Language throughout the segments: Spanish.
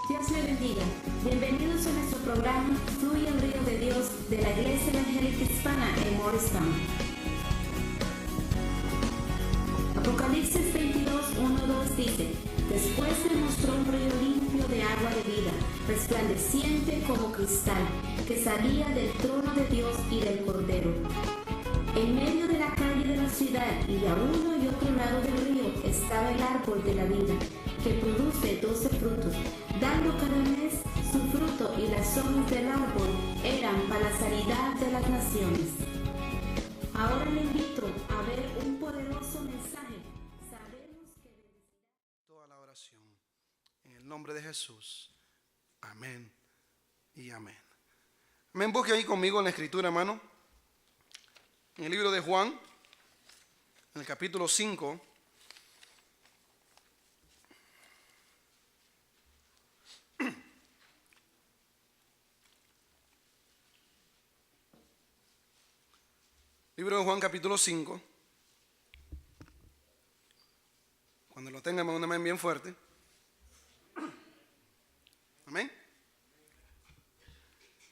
Dios le bendiga. Bienvenidos a nuestro programa Fluye el Río de Dios de la Iglesia Evangélica Hispana en Morristown. Apocalipsis 22, 1, 2 dice: Después me mostró un río limpio de agua de vida, resplandeciente como cristal, que salía del trono de Dios y del Cordero. En medio de la calle de la ciudad y a uno y otro lado del río estaba el árbol de la vida, que produce 12 frutos, dando cada mes su fruto, y las hojas del árbol eran para la sanidad de las naciones. Ahora le invito a ver un poderoso mensaje. Sabemos que Toda la oración en el nombre de Jesús. Amén y amén. Amén. Busque ahí conmigo en la escritura, hermano. En el libro de Juan, en el capítulo 5. Libro de Juan, capítulo 5. Cuando lo tengan, un amén bien fuerte. Amén.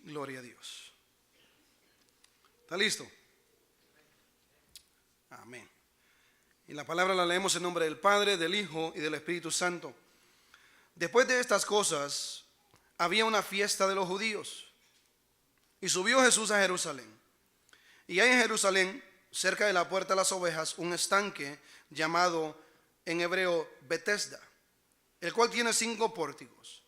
Gloria a Dios. ¿Está listo? Amén. Y la palabra la leemos en nombre del Padre, del Hijo y del Espíritu Santo. Después de estas cosas, había una fiesta de los judíos. Y subió Jesús a Jerusalén. Y hay en Jerusalén, cerca de la puerta de las ovejas, un estanque llamado en hebreo Betesda, el cual tiene 5 pórticos.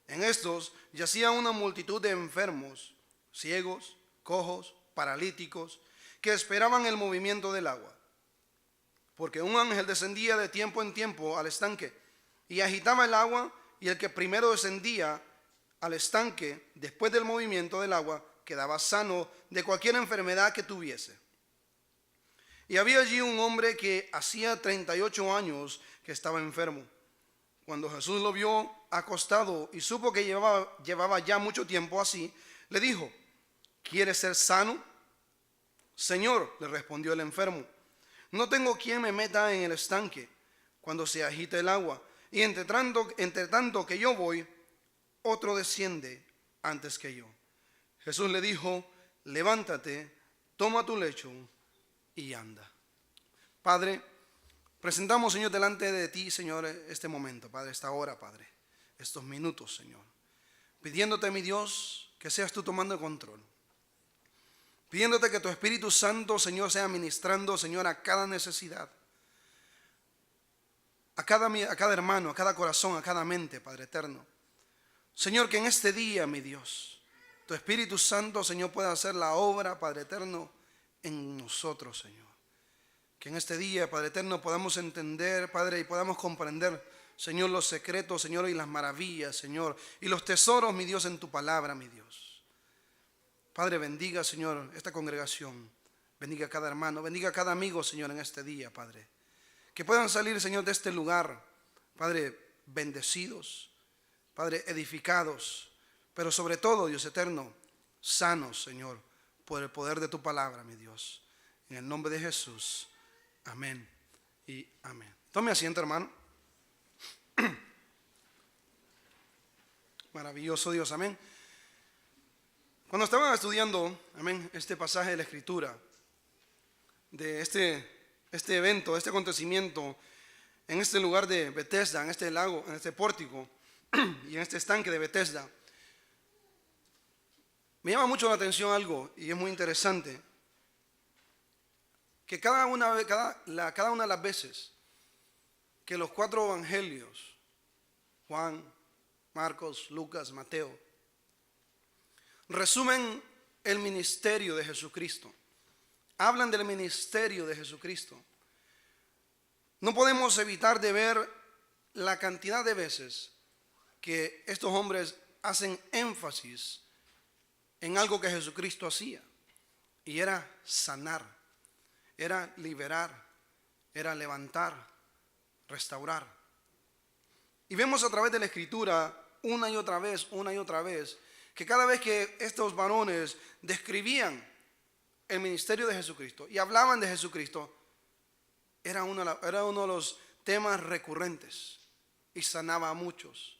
En estos yacía una multitud de enfermos, ciegos, cojos, paralíticos, que esperaban el movimiento del agua. Porque un ángel descendía de tiempo en tiempo al estanque y agitaba el agua, y el que primero descendía al estanque después del movimiento del agua quedaba sano de cualquier enfermedad que tuviese. Y había allí un hombre que hacía 38 años que estaba enfermo. Cuando Jesús lo vio acostado y supo que llevaba ya mucho tiempo así, le dijo: ¿quieres ser sano? Señor, le respondió el enfermo, no tengo quien me meta en el estanque cuando se agita el agua, y entre tanto que yo voy, otro desciende antes que yo. Jesús le dijo: levántate, toma tu lecho y anda. Padre, presentamos, Señor, delante de ti, Señor, este momento, Padre, esta hora, Padre, estos minutos, Señor, pidiéndote, mi Dios, que seas tú tomando el control, pidiéndote que tu Espíritu Santo, Señor, sea ministrando, Señor, a cada necesidad, a cada hermano, a cada corazón, a cada mente, Padre eterno. Señor, que en este día, mi Dios, tu Espíritu Santo, Señor, pueda hacer la obra, Padre eterno, en nosotros, Señor. Que en este día, Padre eterno, podamos entender, Padre, y podamos comprender, Señor, los secretos, Señor, y las maravillas, Señor, y los tesoros, mi Dios, en tu palabra, mi Dios. Padre, bendiga, Señor, esta congregación. Bendiga a cada hermano, bendiga a cada amigo, Señor, en este día, Padre. Que puedan salir, Señor, de este lugar, Padre, bendecidos, Padre, edificados, pero sobre todo, Dios eterno, sanos, Señor, por el poder de tu palabra, mi Dios. En el nombre de Jesús. Amén y amén. Tome asiento, hermano. Maravilloso Dios, amén. Cuando estaba estudiando, amén, este pasaje de la Escritura, de este evento, este acontecimiento, en este lugar de Betesda, en este lago, en este pórtico y en este estanque de Betesda, me llama mucho la atención algo, y es muy interesante, que cada una de las veces que los 4 evangelios, Juan, Marcos, Lucas, Mateo, resumen el ministerio de Jesucristo, hablan del ministerio de Jesucristo, no podemos evitar de ver la cantidad de veces que estos hombres hacen énfasis en algo que Jesucristo hacía, y era sanar, era liberar, era levantar, restaurar. Y vemos a través de la Escritura una y otra vez, que cada vez que estos varones describían el ministerio de Jesucristo y hablaban de Jesucristo, era uno de los temas recurrentes, y sanaba a muchos,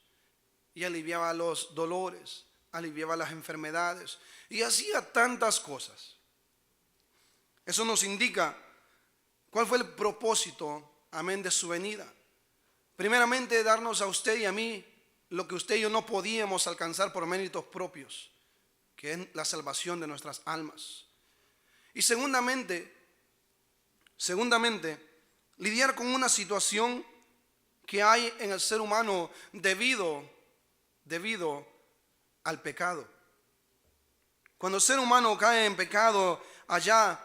y aliviaba los dolores, aliviaba las enfermedades y hacía tantas cosas. Eso nos indica cuál fue el propósito, amén, de su venida. Primeramente, darnos a usted y a mí lo que usted y yo no podíamos alcanzar por méritos propios, que es la salvación de nuestras almas. Y segundamente, lidiar con una situación que hay en el ser humano debido al pecado. Cuando el ser humano cae en pecado allá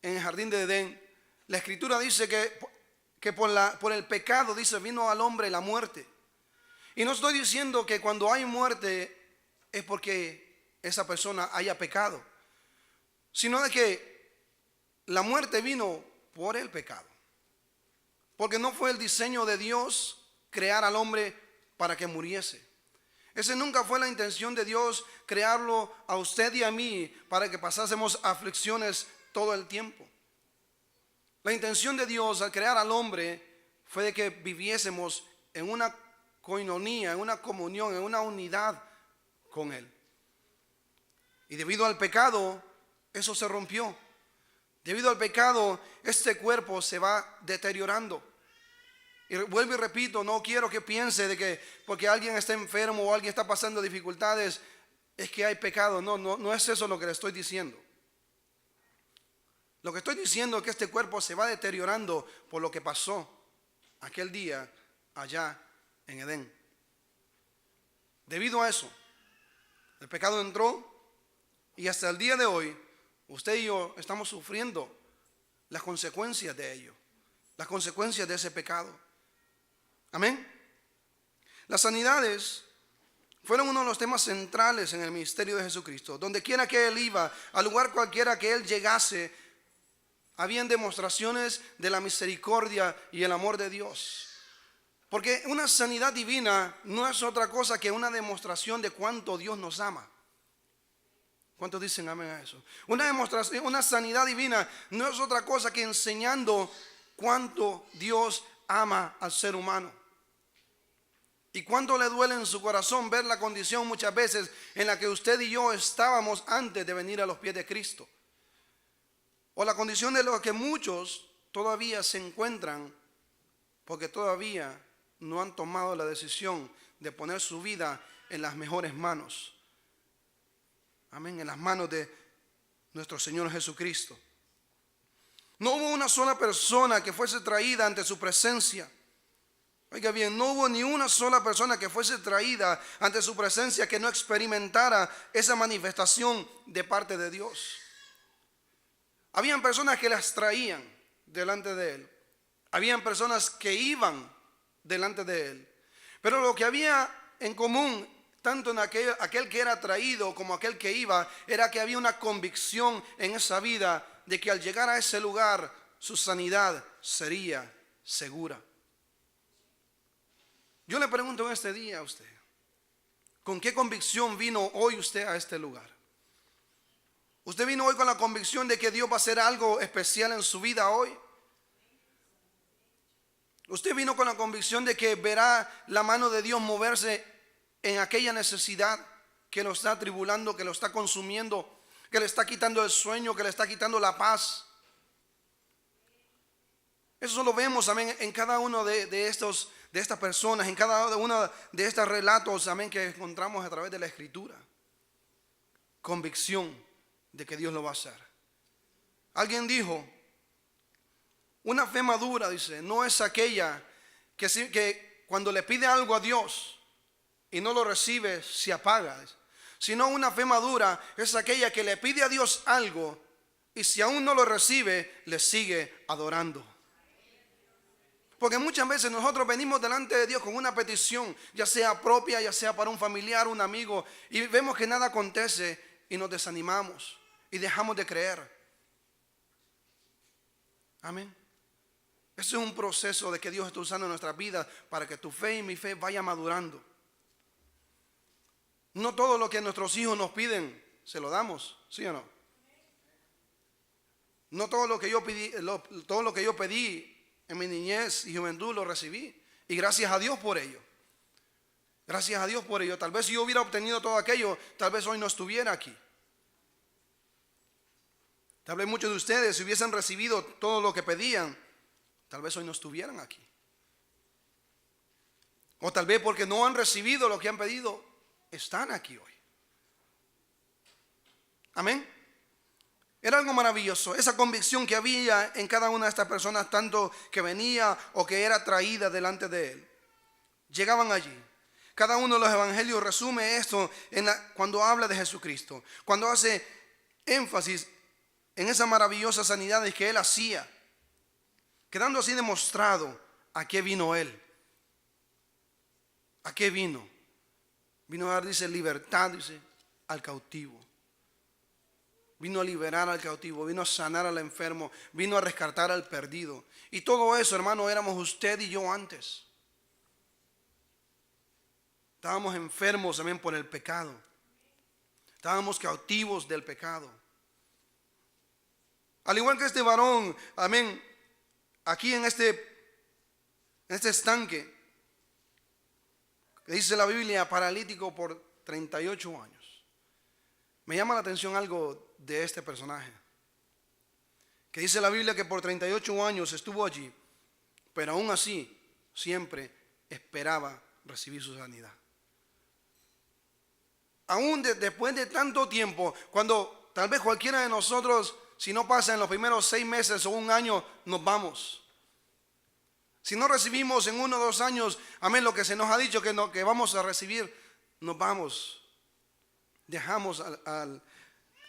en el jardín de Edén, la escritura dice que por el pecado, dice, vino al hombre la muerte. Y no estoy diciendo que cuando hay muerte es porque esa persona haya pecado, sino de que la muerte vino por el pecado. Porque no fue el diseño de Dios crear al hombre para que muriese. Esa nunca fue la intención de Dios, crearlo a usted y a mí para que pasásemos aflicciones todo el tiempo. La intención de Dios al crear al hombre fue de que viviésemos en una coinonía, en una comunión, en una unidad con Él. Y debido al pecado, eso se rompió. Debido al pecado, este cuerpo se va deteriorando. Y vuelvo y repito, no quiero que piense de que porque alguien está enfermo o alguien está pasando dificultades, es que hay pecado. No es eso lo que le estoy diciendo. Lo que estoy diciendo es que este cuerpo se va deteriorando por lo que pasó aquel día allá en Edén. Debido a eso, el pecado entró y hasta el día de hoy, usted y yo estamos sufriendo las consecuencias de ello, las consecuencias de ese pecado. Amén. Las sanidades fueron uno de los temas centrales en el ministerio de Jesucristo. Donde quiera que Él iba, al lugar cualquiera que Él llegase, habían demostraciones de la misericordia y el amor de Dios. Porque una sanidad divina no es otra cosa que una demostración de cuánto Dios nos ama. ¿Cuántos dicen amén a eso? Una sanidad divina no es otra cosa que enseñando cuánto Dios ama al ser humano. Y cuánto le duele en su corazón ver la condición muchas veces en la que usted y yo estábamos antes de venir a los pies de Cristo. O la condición de los que muchos todavía se encuentran porque todavía no han tomado la decisión de poner su vida en las mejores manos. Amén, en las manos de nuestro Señor Jesucristo. No hubo una sola persona que fuese traída ante su presencia. Oiga bien, no hubo ni una sola persona que fuese traída ante su presencia que no experimentara esa manifestación de parte de Dios. Habían personas que las traían delante de Él. Habían personas que iban delante de Él. Pero lo que había en común, tanto en aquel que era traído como aquel que iba, era que había una convicción en esa vida de que al llegar a ese lugar su sanidad sería segura. Yo le pregunto en este día a usted, ¿con qué convicción vino hoy usted a este lugar? ¿Usted vino hoy con la convicción de que Dios va a hacer algo especial en su vida hoy? ¿Usted vino con la convicción de que verá la mano de Dios moverse en aquella necesidad que lo está atribulando, que lo está consumiendo, que le está quitando el sueño, que le está quitando la paz? Eso lo vemos, amén, en cada uno de estas personas, en cada uno de estos relatos, amén, que encontramos a través de la Escritura. Convicción de que Dios lo va a hacer. Alguien dijo, una fe madura, dice, no es aquella que cuando le pide algo a Dios y no lo recibe, se apaga. Sino una fe madura es aquella que le pide a Dios algo y si aún no lo recibe, le sigue adorando. Porque muchas veces nosotros venimos delante de Dios con una petición, ya sea propia, ya sea para un familiar, un amigo, y vemos que nada acontece y nos desanimamos y dejamos de creer. Amén. Ese es un proceso de que Dios está usando en nuestras vidas para que tu fe y mi fe vaya madurando. No todo lo que nuestros hijos nos piden se lo damos, ¿sí o no? No todo lo que yo pedí en mi niñez y juventud lo recibí. Y gracias a Dios por ello. Gracias a Dios por ello. Tal vez si yo hubiera obtenido todo aquello, tal vez hoy no estuviera aquí. Tal vez muchos de ustedes, si hubiesen recibido todo lo que pedían, tal vez hoy no estuvieran aquí. O tal vez porque no han recibido lo que han pedido, están aquí hoy. Amén. Era algo maravilloso, esa convicción que había en cada una de estas personas, tanto que venía o que era traída delante de él. Llegaban allí. Cada uno de los evangelios resume esto cuando habla de Jesucristo, cuando hace énfasis en esa maravillosa sanidad que él hacía, quedando así demostrado a qué vino él. ¿A qué vino? Vino a dar, dice, libertad, dice, al cautivo. Vino a liberar al cautivo, vino a sanar al enfermo, vino a rescatar al perdido. Y todo eso, hermano, éramos usted y yo antes. Estábamos enfermos también por el pecado. Estábamos cautivos del pecado. Al igual que este varón, amén, aquí en este estanque, que dice la Biblia, paralítico por 38 años. Me llama la atención algo de este personaje, que dice la Biblia que por 38 años estuvo allí, pero aún así siempre esperaba recibir su sanidad. Aún después de tanto tiempo, cuando tal vez cualquiera de nosotros, si no pasa en los primeros 6 meses o un año, nos vamos. Si no recibimos en 1 o 2 años, amén, lo que se nos ha dicho que vamos a recibir, nos vamos. Dejamos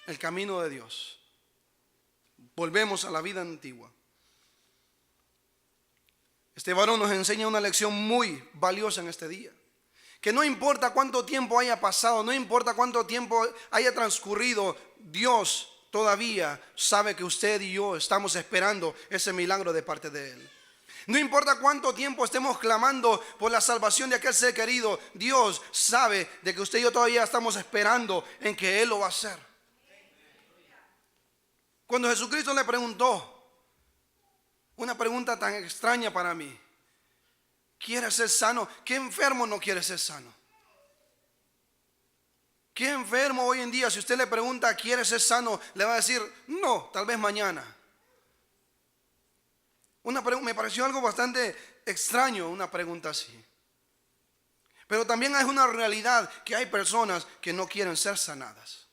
el camino de Dios. Volvemos a la vida antigua. Este varón nos enseña una lección muy valiosa en este día. Que no importa cuánto tiempo haya pasado, no importa cuánto tiempo haya transcurrido, Dios todavía sabe que usted y yo estamos esperando ese milagro de parte de Él. No importa cuánto tiempo estemos clamando por la salvación de aquel ser querido, Dios sabe de que usted y yo todavía estamos esperando en que Él lo va a hacer. Cuando Jesucristo le preguntó, una pregunta tan extraña para mí: ¿quieres ser sano? ¿Qué enfermo no quiere ser sano? ¿Qué enfermo hoy en día, si usted le pregunta, ¿quiere ser sano?, le va a decir, no, tal vez mañana? Me pareció algo bastante extraño, una pregunta así. Pero también es una realidad que hay personas que no quieren ser sanadas.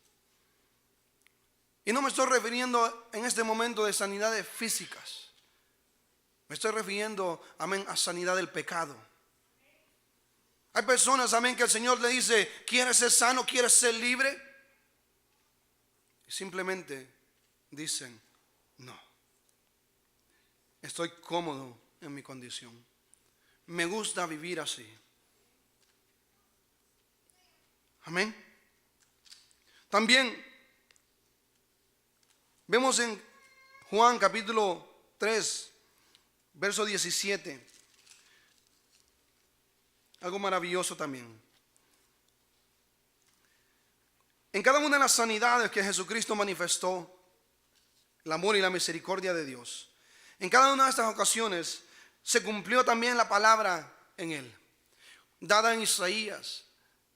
Y no me estoy refiriendo en este momento de sanidades físicas. Me estoy refiriendo, amén, a sanidad del pecado. Hay personas, amén, que el Señor le dice, ¿quieres ser sano? ¿Quieres ser libre? Y simplemente dicen, no. Estoy cómodo en mi condición. Me gusta vivir así. Amén. También vemos en Juan capítulo 3, verso 17, algo maravilloso también. En cada una de las sanidades que Jesucristo manifestó, el amor y la misericordia de Dios, en cada una de estas ocasiones se cumplió también la palabra en él, dada en Isaías,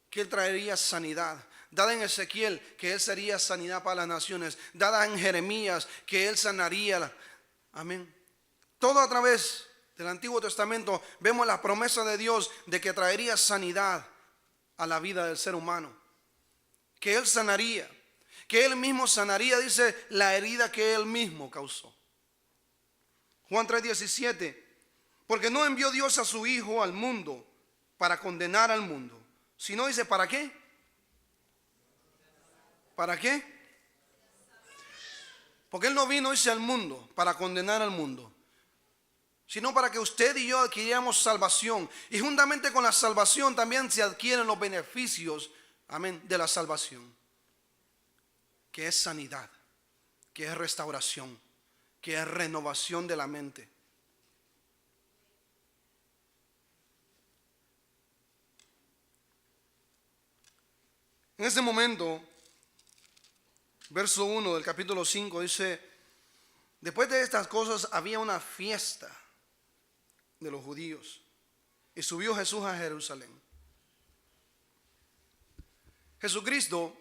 que él traería sanidad, dada en Ezequiel, que él sería sanidad para las naciones, dada en Jeremías, que él sanaría. Amén. Todo a través del Antiguo Testamento vemos la promesa de Dios de que traería sanidad a la vida del ser humano, que él sanaría, que él mismo sanaría, dice, la herida que él mismo causó. Juan 3:17, porque no envió Dios a su Hijo al mundo para condenar al mundo, sino dice, ¿para qué? ¿Para qué? Porque Él no vino, dice, al mundo para condenar al mundo, sino para que usted y yo adquiriéramos salvación. Y juntamente con la salvación también se adquieren los beneficios, amén, de la salvación, que es sanidad, que es restauración, que es renovación de la mente. En ese momento, verso 1 del capítulo 5 dice, después de estas cosas había una fiesta de los judíos y subió Jesús a Jerusalén. Jesucristo,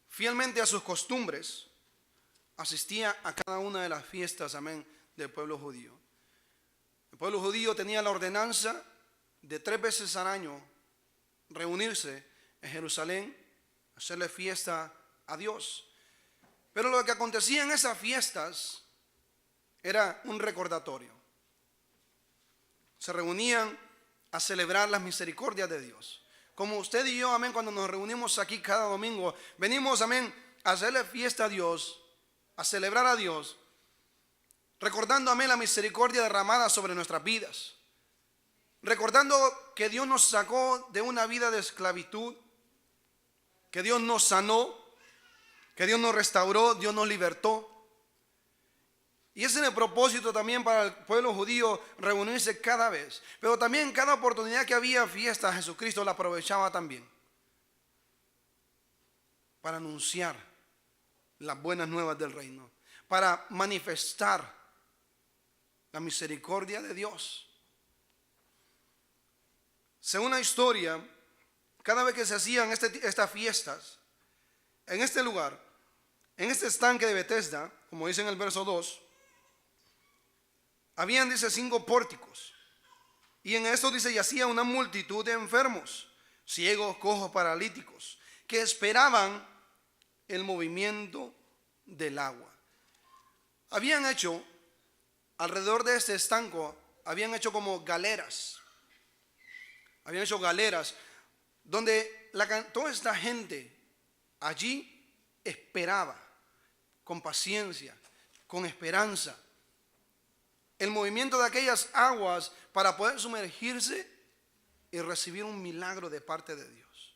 fielmente a sus costumbres, asistía a cada una de las fiestas, amén, del pueblo judío. El pueblo judío tenía la ordenanza de 3 veces al año reunirse en Jerusalén, hacerle fiesta a Dios. Pero lo que acontecía en esas fiestas era un recordatorio. Se reunían a celebrar las misericordias de Dios. Como usted y yo, amén, cuando nos reunimos aquí cada domingo, venimos, amén, a hacerle fiesta a Dios, a celebrar a Dios, recordando, amén, la misericordia derramada sobre nuestras vidas. Recordando que Dios nos sacó de una vida de esclavitud, que Dios nos sanó, que Dios nos restauró, Dios nos libertó. Y ese es el propósito también para el pueblo judío, reunirse cada vez. Pero también cada oportunidad que había fiesta, Jesucristo la aprovechaba también para anunciar las buenas nuevas del reino, para manifestar la misericordia de Dios. Según la historia, cada vez que se hacían estas fiestas, en este lugar, en este estanque de Betesda, como dice en el verso 2, habían, dice, 5 pórticos. Y en esto, dice, yacía una multitud de enfermos, ciegos, cojos, paralíticos, que esperaban el movimiento del agua. Habían hecho, alrededor de este estanco, habían hecho como galeras. Habían hecho galeras donde toda esta gente allí esperaba con paciencia, con esperanza, el movimiento de aquellas aguas para poder sumergirse y recibir un milagro de parte de Dios.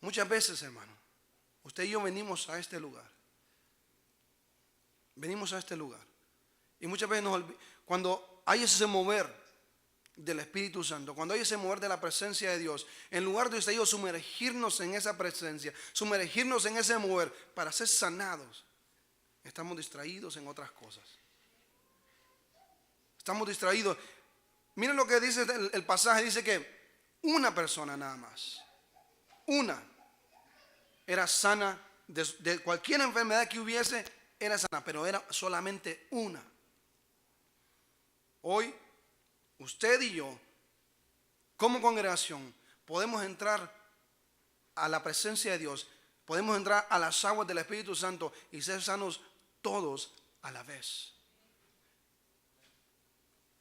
Muchas veces, hermano, usted y yo venimos a este lugar. Venimos a este lugar. Y muchas veces cuando hay ese mover del Espíritu Santo, cuando hay ese mover de la presencia de Dios, en lugar de usted y yo sumergirnos en esa presencia, sumergirnos en ese mover para ser sanados, estamos distraídos en otras cosas. Estamos distraídos. Miren lo que dice el pasaje. Dice que una persona nada más, una, era sana de cualquier enfermedad que hubiese, era sana, pero era solamente una. Hoy, usted y yo, como congregación, podemos entrar a la presencia de Dios, podemos entrar a las aguas del Espíritu Santo y ser sanos todos a la vez.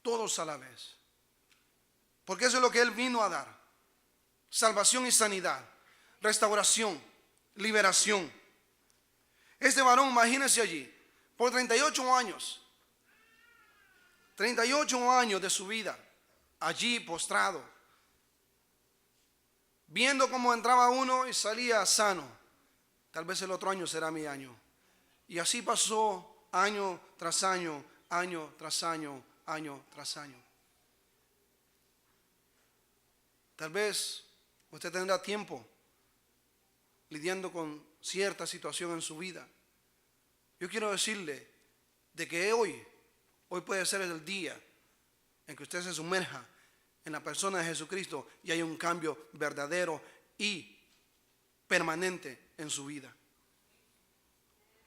Todos a la vez. Porque eso es lo que Él vino a dar. Salvación y sanidad, restauración, liberación. Este varón, imagínense allí, por 38 años, 38 años de su vida, allí postrado, viendo cómo entraba uno y salía sano. Tal vez el otro año será mi año. Y así pasó año tras año, año tras año, año tras año. Tal vez usted tendrá tiempo lidiando con cierta situación en su vida. Yo quiero decirle de que hoy puede ser el día en que usted se sumerja en la persona de Jesucristo y hay un cambio verdadero y permanente en su vida.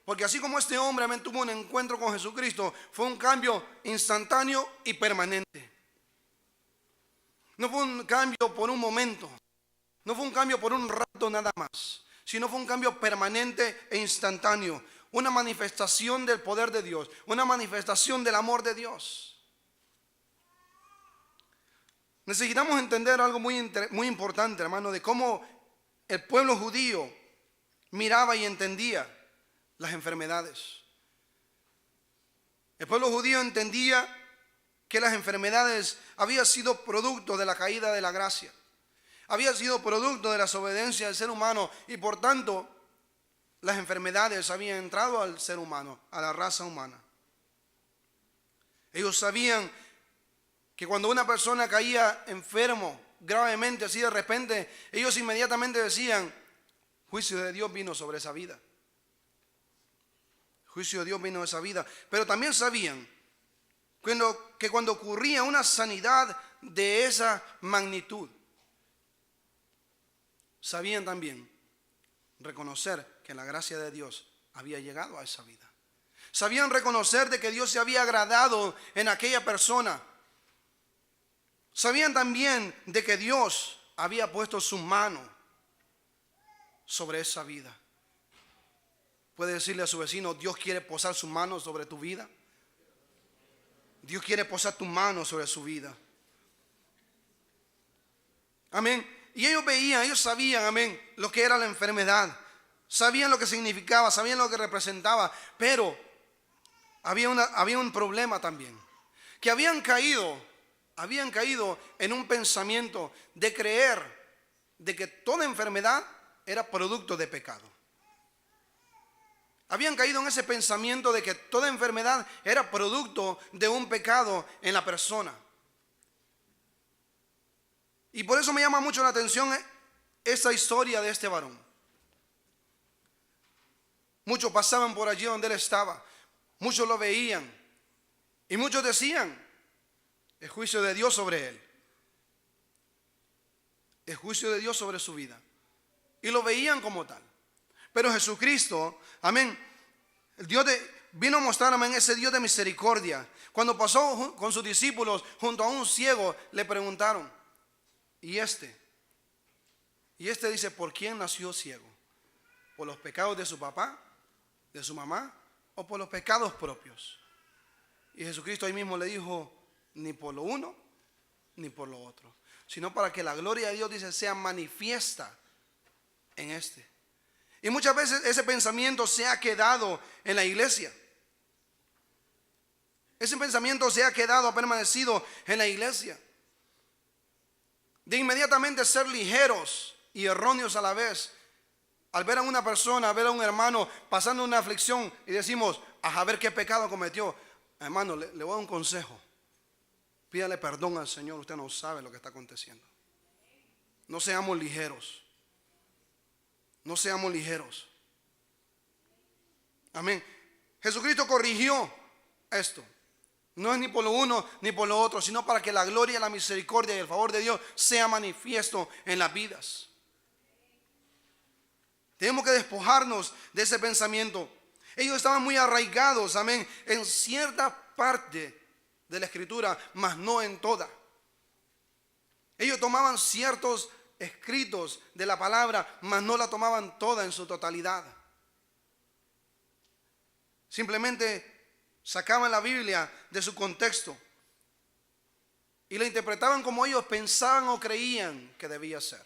Porque así como este hombre tuvo un encuentro con Jesucristo, fue un cambio instantáneo y permanente. No fue un cambio por un momento, no fue un cambio por un rato nada más, sino fue un cambio permanente e instantáneo. Una manifestación del poder de Dios, una manifestación del amor de Dios. Necesitamos entender algo muy importante, hermano, de cómo el pueblo judío miraba y entendía las enfermedades. El pueblo judío entendía que las enfermedades habían sido producto de la caída de la gracia, había sido producto de la desobediencia del ser humano y por tanto las enfermedades habían entrado al ser humano, a la raza humana. Ellos sabían que cuando una persona caía enfermo gravemente, así de repente, ellos inmediatamente decían: juicio de Dios vino sobre esa vida. Juicio de Dios vino sobre esa vida. Pero también sabían que cuando ocurría una sanidad de esa magnitud, sabían también reconocer que la gracia de Dios había llegado a esa vida. Sabían reconocer de que Dios se había agradado en aquella persona. Sabían también de que Dios había puesto su mano sobre esa vida. Puede decirle a su vecino: Dios quiere posar su mano sobre tu vida. Dios quiere posar tu mano sobre su vida. Amén. Y ellos veían, ellos sabían, amén, lo que era la enfermedad. Sabían lo que significaba, sabían lo que representaba. Pero había un problema también. Que habían caído en un pensamiento de creer de que toda enfermedad era producto de pecado. Habían caído en ese pensamiento de que toda enfermedad era producto de un pecado en la persona. Y por eso me llama mucho la atención esa historia de este varón. Muchos pasaban por allí donde él estaba. Muchos lo veían. Y muchos decían: el juicio de Dios sobre él. El juicio de Dios sobre su vida. Y lo veían como tal. Pero Jesucristo, amén, vino a mostrar, amén, ese Dios de misericordia. Cuando pasó con sus discípulos junto a un ciego, le preguntaron: ¿y este dice, por quién nació ciego? ¿Por los pecados de su papá, de su mamá, o por los pecados propios? Y Jesucristo ahí mismo le dijo: ni por lo uno ni por lo otro, sino para que la gloria de Dios, dice, sea manifiesta en este. Y muchas veces ese pensamiento se ha quedado en la iglesia. Ese pensamiento se ha quedado, ha permanecido en la iglesia. De inmediatamente ser ligeros y erróneos a la vez. Al ver a una persona, a ver a un hermano pasando una aflicción y decimos: a ver qué pecado cometió. Hermano, le voy a dar un consejo. Pídale perdón al Señor, usted no sabe lo que está aconteciendo. No seamos ligeros. No seamos ligeros. Amén. Jesucristo corrigió esto. No es ni por lo uno ni por lo otro, sino para que la gloria, la misericordia y el favor de Dios sea manifiesto en las vidas. Tenemos que despojarnos de ese pensamiento. Ellos estaban muy arraigados, amén, en cierta parte de la Escritura, mas no en toda. Ellos tomaban ciertos escritos de la palabra, mas no la tomaban toda en su totalidad. Simplemente sacaban la Biblia de su contexto y la interpretaban como ellos pensaban o creían que debía ser.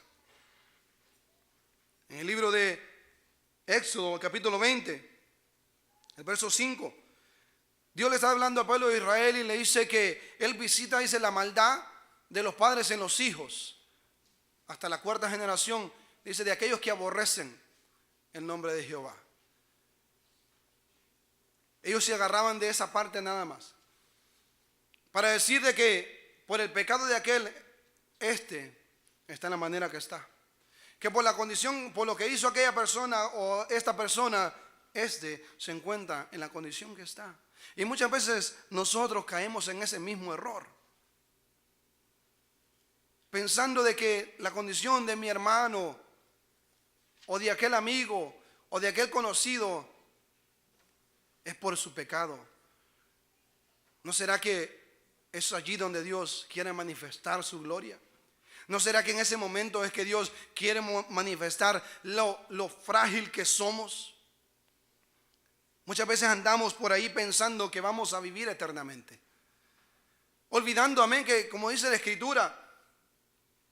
En el libro de Éxodo, capítulo 20, el verso 5, Dios le está hablando al pueblo de Israel y le dice que Él visita, dice, la maldad de los padres en los hijos, hasta la cuarta generación, dice, de aquellos que aborrecen el nombre de Jehová. Ellos se agarraban de esa parte nada más, para decir de que por el pecado de aquel, este está en la manera que está. Que por la condición, por lo que hizo aquella persona o esta persona, este se encuentra en la condición que está. Y muchas veces nosotros caemos en ese mismo error, pensando de que la condición de mi hermano o de aquel amigo o de aquel conocido es por su pecado. ¿No será que es allí donde Dios quiere manifestar su gloria? ¿No será que en ese momento es que Dios quiere manifestar lo frágil que somos? Muchas veces andamos por ahí pensando que vamos a vivir eternamente, olvidando, amén, que como dice la Escritura,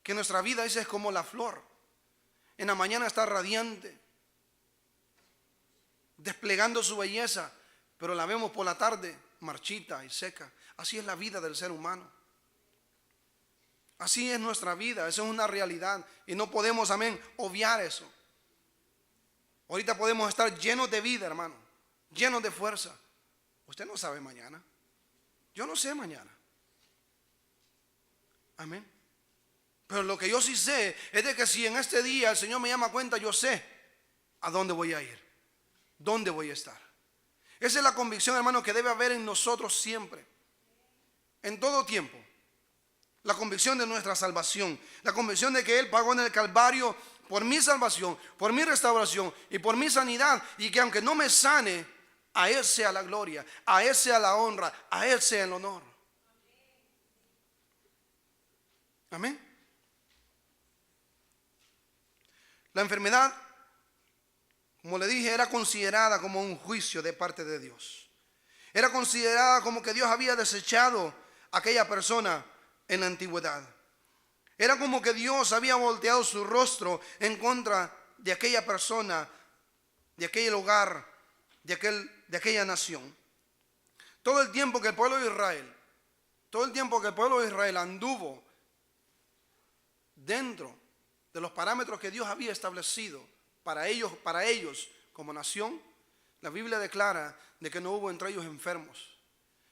que nuestra vida, dice, es como la flor. En la mañana está radiante, desplegando su belleza, pero la vemos por la tarde marchita y seca. Así es la vida del ser humano. Así es nuestra vida, eso es una realidad y no podemos, amén, obviar eso. Ahorita podemos estar llenos de vida, hermano, llenos de fuerza. Usted no sabe mañana. Yo no sé mañana. Amén. Pero lo que yo sí sé es de que si en este día el Señor me llama a cuenta, yo sé a dónde voy a ir, dónde voy a estar. Esa es la convicción, hermano, que debe haber en nosotros siempre, en todo tiempo. La convicción de nuestra salvación, la convicción de que Él pagó en el Calvario por mi salvación, por mi restauración y por mi sanidad, y que aunque no me sane, a Él sea la gloria, a Él sea la honra, a Él sea el honor. Amén. La enfermedad, como le dije, era considerada como un juicio de parte de Dios. Era considerada como que Dios había desechado a aquella persona en la antigüedad. Era como que Dios había volteado su rostro en contra de aquella persona, de aquel hogar, de aquella nación. Todo el tiempo que el pueblo de Israel, anduvo dentro de los parámetros que Dios había establecido para ellos como nación, la Biblia declara de que no hubo entre ellos enfermos,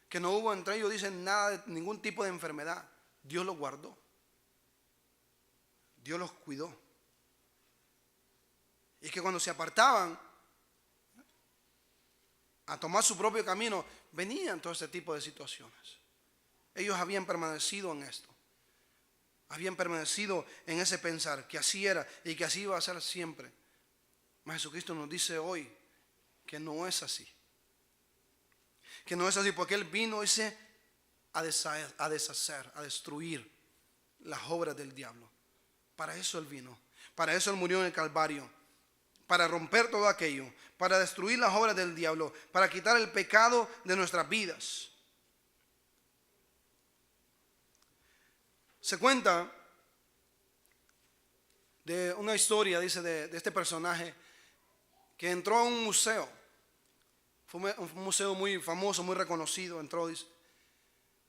que no hubo entre ellos, dicen, ningún tipo de enfermedad. Dios los guardó, Dios los cuidó. Y que cuando se apartaban a tomar su propio camino, venían todo ese tipo de situaciones. Ellos habían permanecido en esto, habían permanecido en ese pensar que así era y que así iba a ser siempre. Mas Jesucristo nos dice hoy que no es así. Que no es así, porque Él vino a deshacer, a destruir las obras del diablo. Para eso Él vino. Para eso Él murió en el Calvario. Para romper todo aquello. Para destruir las obras del diablo. Para quitar el pecado de nuestras vidas. Se cuenta de una historia, dice, de este personaje que entró a un museo. Fue un museo muy famoso, muy reconocido. Entró, dice,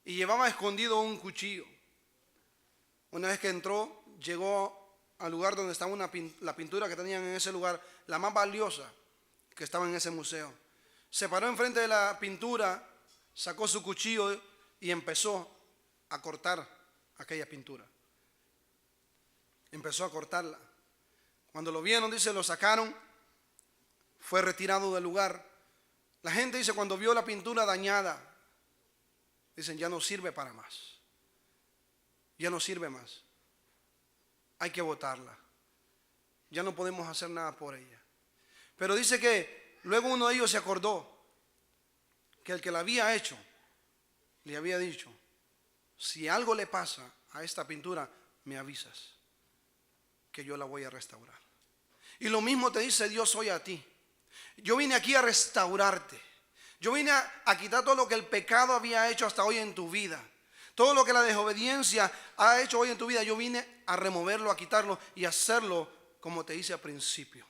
y llevaba escondido un cuchillo. Una vez que entró, llegó al lugar donde estaba la pintura que tenían en ese lugar, la más valiosa que estaba en ese museo. Se paró enfrente de la pintura, sacó su cuchillo y empezó a cortar aquella pintura. Empezó a cortarla. Cuando lo vieron, dice, lo sacaron, fue retirado del lugar. La gente, dice, cuando vio la pintura dañada, dicen, ya no sirve para más. Ya no sirve más. Hay que botarla. Ya no podemos hacer nada por ella. Pero dice que luego uno de ellos se acordó que el que la había hecho le había dicho, si algo le pasa a esta pintura, me avisas, que yo la voy a restaurar. Y lo mismo te dice Dios hoy a ti. Yo vine aquí a restaurarte. Yo vine a quitar todo lo que el pecado había hecho hasta hoy en tu vida. Todo lo que la desobediencia ha hecho hoy en tu vida. Yo vine a removerlo, a quitarlo y hacerlo como te hice al principio.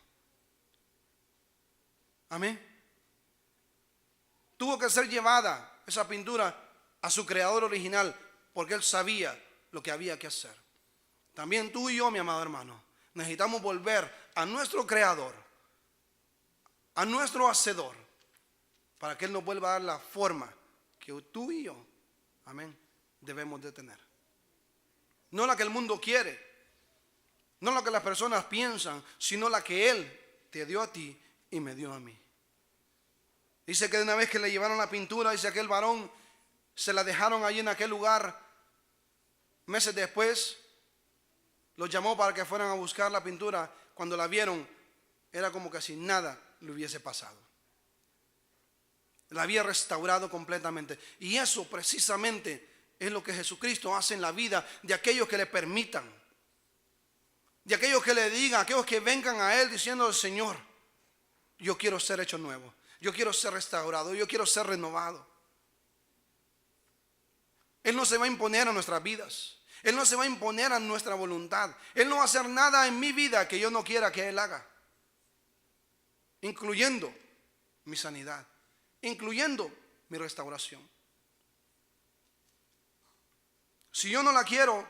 Amén. Tuvo que ser llevada esa pintura a su creador original, porque Él sabía lo que había que hacer. También tú y yo, mi amado hermano, necesitamos volver a nuestro creador, a nuestro hacedor, para que Él nos vuelva a dar la forma que tú y yo, amén, debemos de tener. No la que el mundo quiere, no la que las personas piensan, sino la que Él te dio a ti y me dio a mí. Dice que de una vez que le llevaron la pintura, dice, aquel varón se la dejaron allí en aquel lugar. Meses después los llamó para que fueran a buscar la pintura. Cuando la vieron, era como que si nada le hubiese pasado. La había restaurado completamente. Y eso precisamente es lo que Jesucristo hace en la vida de aquellos que le permitan, de aquellos que le digan, aquellos que vengan a Él diciendo, Señor, yo quiero ser hecho nuevo, yo quiero ser restaurado, yo quiero ser renovado. Él no se va a imponer a nuestras vidas. Él no se va a imponer a nuestra voluntad. Él no va a hacer nada en mi vida que yo no quiera que Él haga, incluyendo mi sanidad, incluyendo mi restauración. Si yo no la quiero,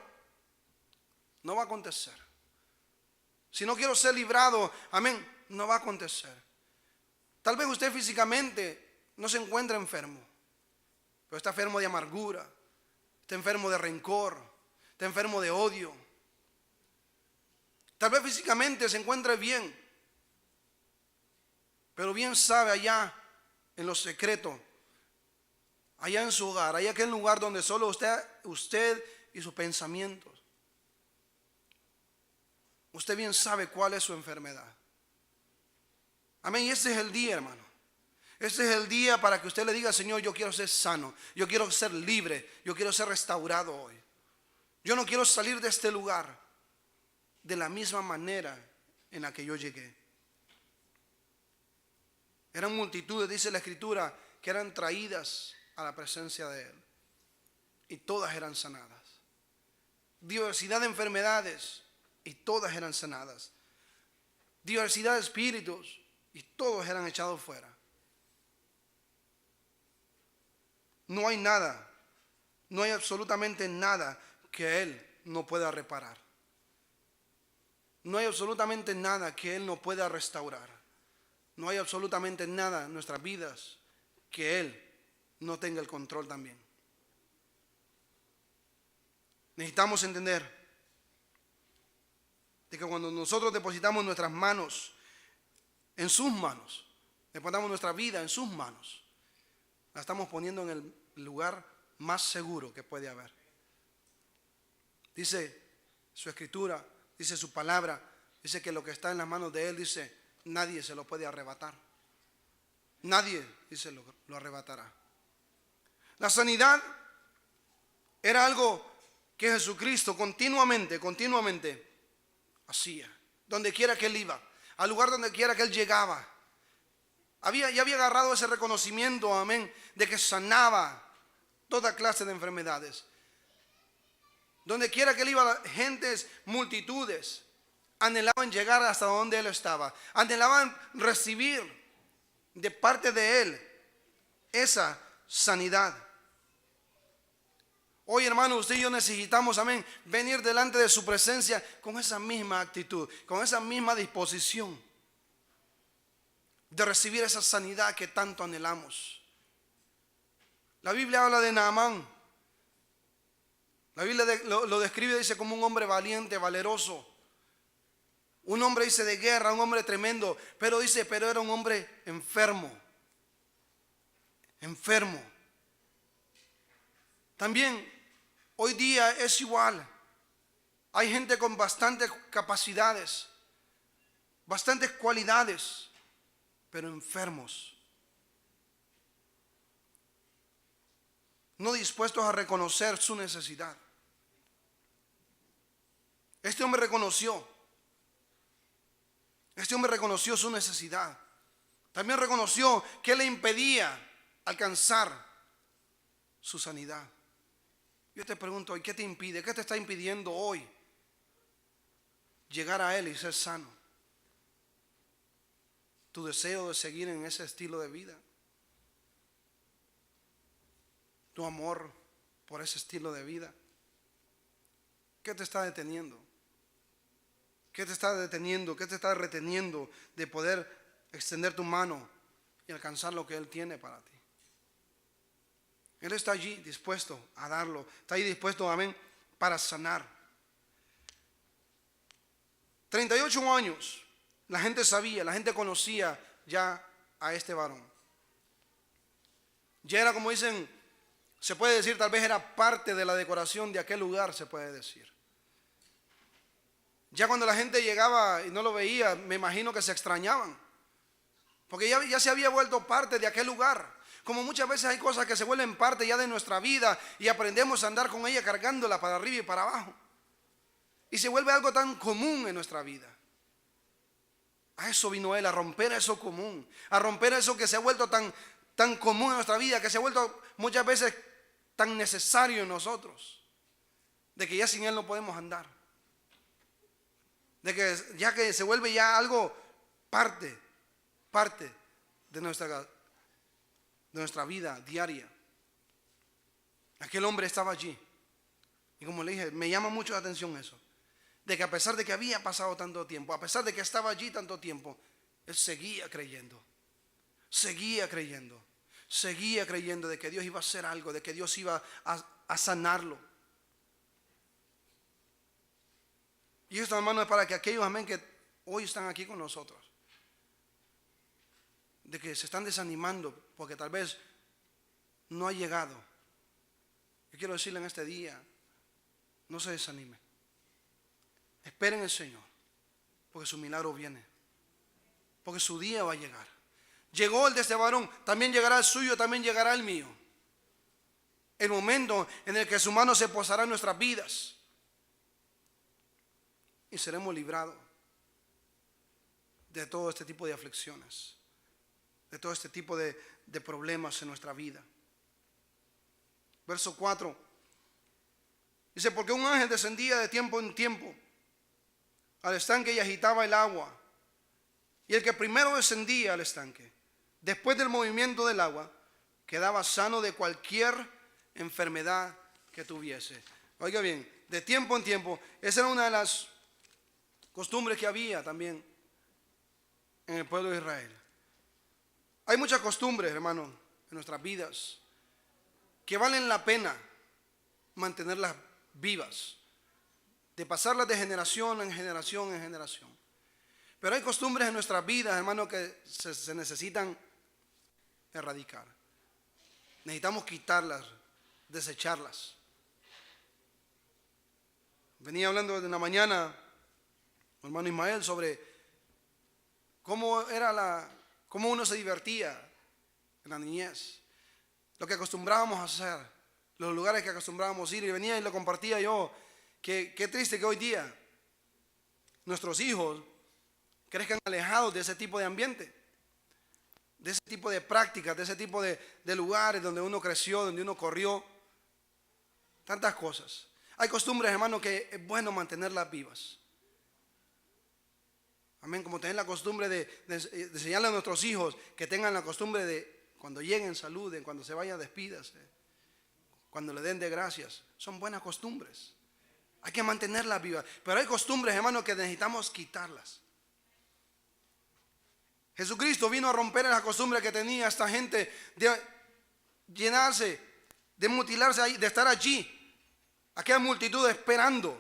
no va a acontecer. Si no quiero ser librado, amén, no va a acontecer. Tal vez usted físicamente no se encuentra enfermo, pero está enfermo de amargura, está enfermo de rencor, está enfermo de odio. Tal vez físicamente se encuentre bien, pero bien sabe allá en lo secreto, allá en su hogar, allá aquel lugar donde solo usted y sus pensamientos. Usted bien sabe cuál es su enfermedad. Amén. Y este es el día, hermano. Este es el día para que usted le diga: Señor, yo quiero ser sano, yo quiero ser libre, yo quiero ser restaurado hoy. Yo no quiero salir de este lugar de la misma manera en la que yo llegué. Eran multitudes, dice la Escritura, que eran traídas a la presencia de Él. Y todas eran sanadas. Diversidad de enfermedades y todas eran sanadas. Diversidad de espíritus y todos eran echados fuera. No hay nada, no hay absolutamente nada que Él no pueda reparar. No hay absolutamente nada que Él no pueda restaurar. No hay absolutamente nada en nuestras vidas que Él no tenga el control también. Necesitamos entender de que cuando nosotros depositamos nuestras manos en sus manos, depositamos nuestra vida en sus manos, la estamos poniendo en el lugar más seguro que puede haber. Dice su Escritura, dice su palabra, dice que lo que está en las manos de Él, dice, nadie se lo puede arrebatar. Nadie, dice, lo arrebatará. La sanidad era algo que Jesucristo continuamente hacía. Donde quiera que Él iba, al lugar donde quiera que Él llegaba, ya había agarrado ese reconocimiento, amén, de que sanaba toda clase de enfermedades. Donde quiera que Él iba, gentes, multitudes, anhelaban llegar hasta donde Él estaba. Anhelaban recibir de parte de Él esa sanidad. Hoy, hermano, usted y yo necesitamos, amén, venir delante de su presencia con esa misma actitud, con esa misma disposición de recibir esa sanidad que tanto anhelamos. La Biblia habla de Naamán. La Biblia lo describe, dice, como un hombre valiente, valeroso. Un hombre, dice, de guerra, un hombre tremendo. Pero dice, pero era un hombre enfermo. Enfermo. También hoy día es igual. Hay gente con bastantes capacidades, bastantes cualidades, pero enfermos. No dispuestos a reconocer su necesidad. Este hombre reconoció su necesidad. También reconoció que le impedía alcanzar su sanidad. Yo te pregunto, ¿y qué te impide? ¿Qué te está impidiendo hoy llegar a Él y ser sano? ¿Tu deseo de seguir en ese estilo de vida? ¿Tu amor por ese estilo de vida? ¿Qué te está deteniendo? ¿Qué te está deteniendo? ¿Qué te está reteniendo de poder extender tu mano y alcanzar lo que Él tiene para ti? Él está allí dispuesto a darlo. Está ahí dispuesto, amén, para sanar. 38 años. La gente sabía, la gente conocía ya a este varón. Ya era, como dicen, se puede decir, tal vez era parte de la decoración de aquel lugar, se puede decir. Ya cuando la gente llegaba y no lo veía, me imagino que se extrañaban. Porque ya se había vuelto parte de aquel lugar. Como muchas veces hay cosas que se vuelven parte ya de nuestra vida y aprendemos a andar con ella cargándola para arriba y para abajo. Y se vuelve algo tan común en nuestra vida. A eso vino Él, a romper eso común. A romper eso que se ha vuelto tan común en nuestra vida, que se ha vuelto muchas veces tan necesario en nosotros. De que ya sin Él no podemos andar. De que ya que se vuelve ya algo parte de nuestra vida diaria. Aquel hombre estaba allí. Y como le dije, me llama mucho la atención eso. De que a pesar de que había pasado tanto tiempo, a pesar de que estaba allí tanto tiempo, él seguía creyendo. Seguía creyendo de que Dios iba a hacer algo, de que Dios iba a sanarlo. Y esto, hermano, es para que aquellos, amén, que hoy están aquí con nosotros, de que se están desanimando porque tal vez no ha llegado. Yo quiero decirle en este día, no se desanime. Esperen el Señor. porque su milagro viene, porque su día va a llegar. Llegó el de este varón, también llegará el suyo, también llegará el mío. El momento en el que su mano se posará en nuestras vidas y seremos librados de todo este tipo de aflicciones, de todo este tipo de problemas en nuestra vida. Verso 4 dice: porque un ángel descendía de tiempo en tiempo al estanque y agitaba el agua, y el que primero descendía al estanque, después del movimiento del agua, quedaba sano de cualquier enfermedad que tuviese. Oiga bien, de tiempo en tiempo. Esa era una de las costumbres que había también en el pueblo de Israel. Hay muchas costumbres, hermano, en nuestras vidas que valen la pena mantenerlas vivas, de pasarlas de generación en generación en generación. Pero hay costumbres en nuestras vidas, hermano, que se necesitan erradicar. Necesitamos quitarlas, desecharlas. Venía hablando de una mañana, hermano Ismael, sobre cómo uno se divertía en la niñez, lo que acostumbrábamos a hacer, los lugares que acostumbrábamos ir, y venía y lo compartía yo. Qué triste que hoy día nuestros hijos crezcan alejados de ese tipo de ambiente, de ese tipo de prácticas, de ese tipo de lugares donde uno creció, donde uno corrió, tantas cosas. Hay costumbres, hermano, que es bueno mantenerlas vivas. Amén, como tener la costumbre de enseñarle a nuestros hijos que tengan la costumbre de cuando lleguen saluden, cuando se vayan despídase, cuando le den de gracias. Son buenas costumbres. Hay que mantenerlas vivas. Pero hay costumbres, hermano, que necesitamos quitarlas. Jesucristo vino a romper la costumbre que tenía esta gente de llenarse, de mutilarse, de estar allí. Aquella multitud esperando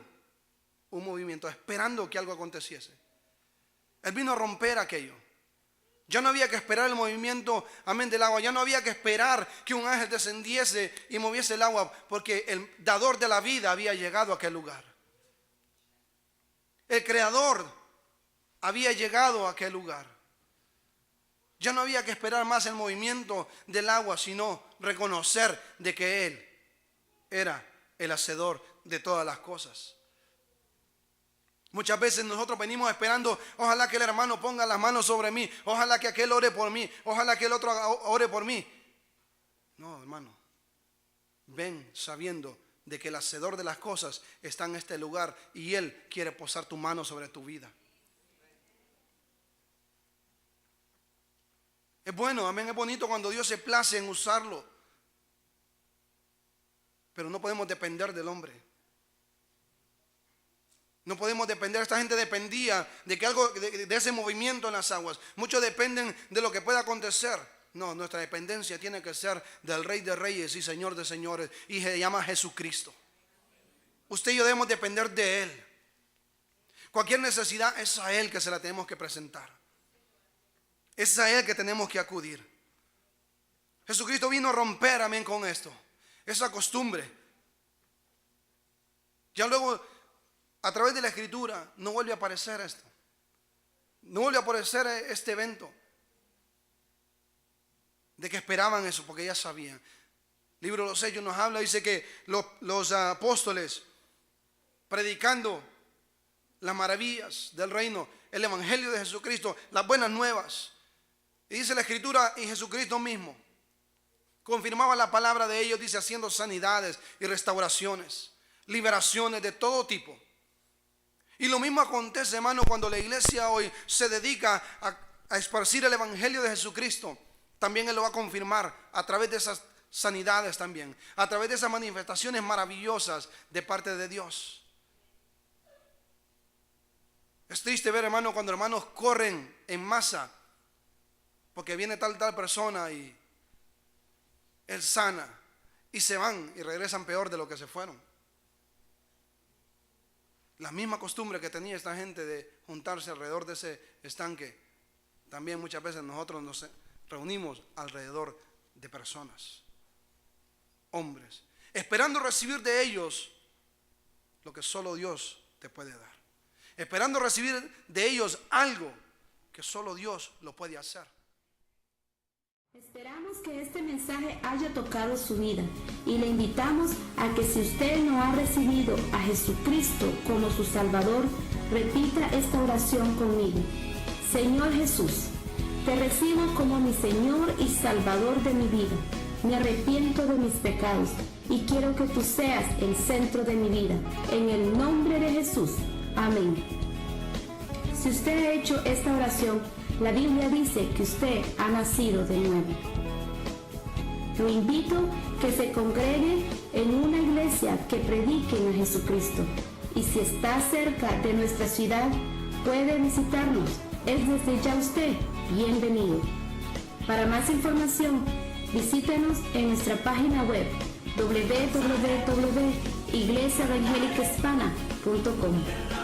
un movimiento, esperando que algo aconteciese. Él vino a romper aquello. Ya no había que esperar el movimiento, amén, del agua. Ya no había que esperar que un ángel descendiese y moviese el agua, porque el dador de la vida había llegado a aquel lugar. El creador había llegado a aquel lugar. Ya no había que esperar más el movimiento del agua, sino reconocer de que Él era el hacedor de todas las cosas. Muchas veces nosotros venimos esperando: ojalá que el hermano ponga las manos sobre mí, ojalá que aquel ore por mí, ojalá que el otro ore por mí. No, hermano, ven sabiendo de que el hacedor de las cosas está en este lugar y Él quiere posar tu mano sobre tu vida. Es bueno, amén, es bonito cuando Dios se place en usarlo, pero no podemos depender del hombre. No podemos depender. Esta gente dependía de que algo, de ese movimiento en las aguas. Muchos dependen de lo que pueda acontecer. No, nuestra dependencia tiene que ser del Rey de Reyes y Señor de Señores, y se llama Jesucristo. Usted y yo debemos depender de Él. Cualquier necesidad es a Él que se la tenemos que presentar. Es a Él que tenemos que acudir. Jesucristo vino a romper, amén, con esto, esa costumbre. Ya luego, a través de la Escritura, no vuelve a aparecer esto. No vuelve a aparecer este evento de que esperaban eso, porque ya sabían. El libro de los Hechos nos habla, dice que los apóstoles, predicando las maravillas del reino, el evangelio de Jesucristo, las buenas nuevas. Y dice la Escritura, y Jesucristo mismo confirmaba la palabra de ellos, dice, haciendo sanidades y restauraciones, liberaciones de todo tipo. Y lo mismo acontece, hermano, cuando la iglesia hoy se dedica a esparcir el evangelio de Jesucristo. También Él lo va a confirmar a través de esas sanidades también, a través de esas manifestaciones maravillosas de parte de Dios. Es triste ver, hermano, cuando hermanos corren en masa porque viene tal persona y Él sana, y se van y regresan peor de lo que se fueron. La misma costumbre que tenía esta gente de juntarse alrededor de ese estanque, también muchas veces nosotros nos reunimos alrededor de personas, hombres, esperando recibir de ellos lo que solo Dios te puede dar. esperando recibir de ellos algo que solo Dios lo puede hacer. Esperamos que este mensaje haya tocado su vida y le invitamos a que si usted no ha recibido a Jesucristo como su Salvador, repita esta oración conmigo. Señor Jesús, te recibo como mi Señor y Salvador de mi vida. Me arrepiento de mis pecados y quiero que tú seas el centro de mi vida. En el nombre de Jesús. Amén. Si usted ha hecho esta oración, la Biblia dice que usted ha nacido de nuevo. Lo invito a que se congregue en una iglesia que prediquen a Jesucristo. Y si está cerca de nuestra ciudad, puede visitarnos. Es desde ya usted bienvenido. Para más información, visítenos en nuestra página web www.iglesiaevangelicahispana.com.